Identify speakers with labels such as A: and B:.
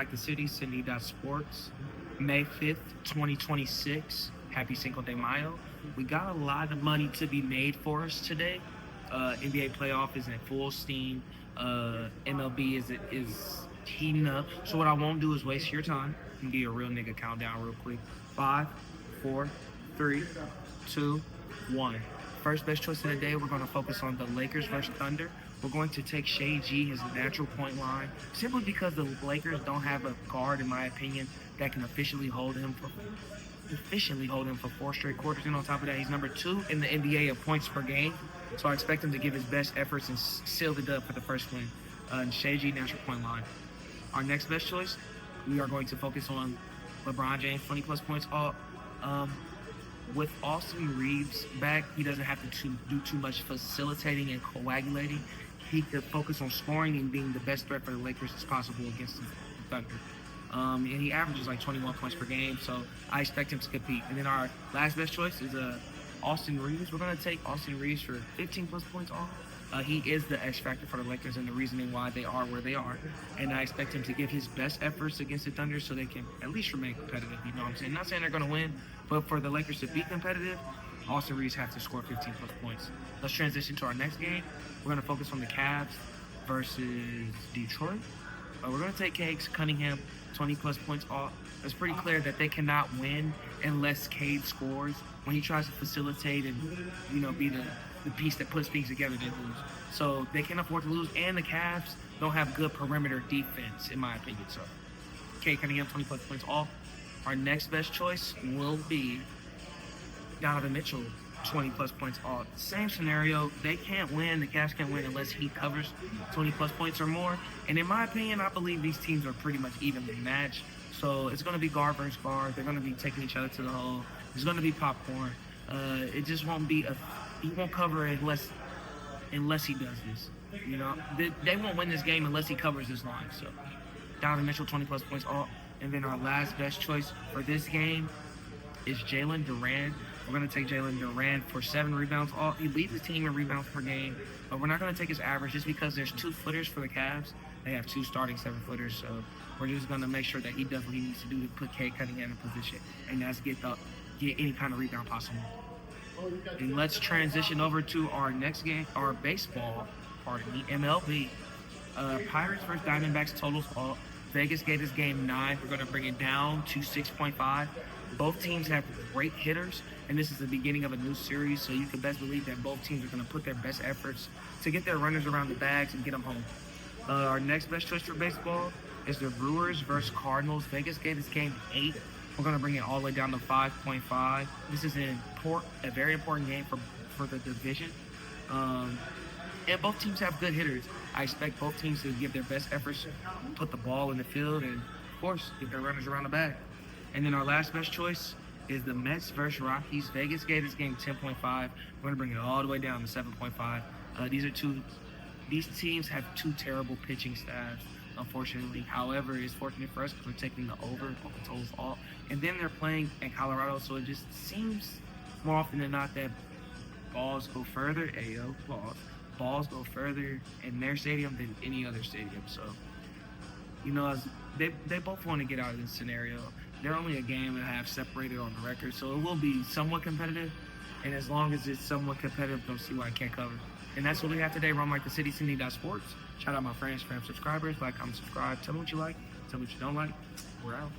A: like the city, SYNDI'Sports, May 5th, 2026. Happy Cinco de Mayo. We got a lot of money to be made for us today. NBA playoff is in full steam. MLB is heating up. So what I won't do is waste your time and give you a real nigga countdown real quick. 5, 4, 3, 2, 1. First best choice of the day, we're going to focus on the Lakers versus Thunder. We're going to take Shea G, his natural point line, simply because the Lakers don't have a guard, in my opinion, that can efficiently hold him for 4 straight quarters. And on top of that, he's number 2 in the NBA of points per game. So I expect him to give his best efforts and seal the dub for the first win. Shea G, natural point line. Our next best choice, we are going to focus on LeBron James, 20-plus points. With Austin Reeves back, he doesn't have to do too much facilitating and coagulating. He could focus on scoring and being the best threat for the Lakers as possible against the Thunder. And he averages like 21 points per game, so I expect him to compete. And then our last best choice is Austin Reeves. We're going to take Austin Reeves for 15-plus points off. He is the X factor for the Lakers and the reasoning why they are where they are. And I expect him to give his best efforts against the Thunder so they can at least remain competitive. You know what I'm saying? Not saying they're going to win, but for the Lakers to be competitive, Austin Reeves has to score 15-plus points. Let's transition to our next game. We're going to focus on the Cavs versus Detroit. We're going to take Cade Cunningham, 20-plus points off. It's pretty clear that they cannot win unless Cade scores. When he tries to facilitate and, be the piece that puts things together, they lose. So they can't afford to lose, and the Cavs don't have good perimeter defense, in my opinion. So Cade Cunningham, 20-plus points off. Our next best choice will be Donovan Mitchell, 20-plus points off. Same scenario. They can't win. The Cavs can't win unless he covers 20-plus points or more. And in my opinion, I believe these teams are pretty much evenly matched. So it's going to be guard versus guard. They're going to be taking each other to the hole. It's going to be popcorn. It just won't be he won't cover it unless he does this. They won't win this game unless he covers this line. So Donovan Mitchell, 20-plus points off. And then our last best choice for this game is Jalen Duran. We're going to take Jalen Duran for 7 rebounds. He leads the team in rebounds per game, but we're not going to take his average just because there's 2 footers for the Cavs. They have 2 starting 7-footers, so we're just going to make sure that he does what he needs to do to put Cade Cunningham in position, and that's get any kind of rebound possible. And let's transition over to our next game, our baseball, MLB. Pirates versus Diamondbacks totals all. Vegas gave us game 9. We're going to bring it down to 6.5. Both teams have great hitters, and this is the beginning of a new series, so you can best believe that both teams are going to put their best efforts to get their runners around the bags and get them home. Our next best choice for baseball is the Brewers versus Cardinals. Vegas gave this game 8. We're going to bring it all the way down to 5.5. This is a very important game for the division. And both teams have good hitters. I expect both teams to give their best efforts, put the ball in the field, and, of course, get their runners around the bag. And then our last best choice is the Mets versus Rockies. Vegas gave this game 10.5. We're going to bring it all the way down to 7.5. These teams have 2 terrible pitching staffs, unfortunately. However, it's fortunate for us because we're taking the over on the totals all. And then they're playing in Colorado, so it just seems more often than not that balls go further. Balls go further in their stadium than any other stadium. So, they both want to get out of this scenario. They're only a game and a half separated on the record, so it will be somewhat competitive. And as long as it's somewhat competitive, don't see why I can't cover. And that's what we have today. Run like the city, SYNDI'Sports. Shout out my friends, subscribers. Like, comment, subscribe. Tell me what you like. Tell me what you don't like. We're out.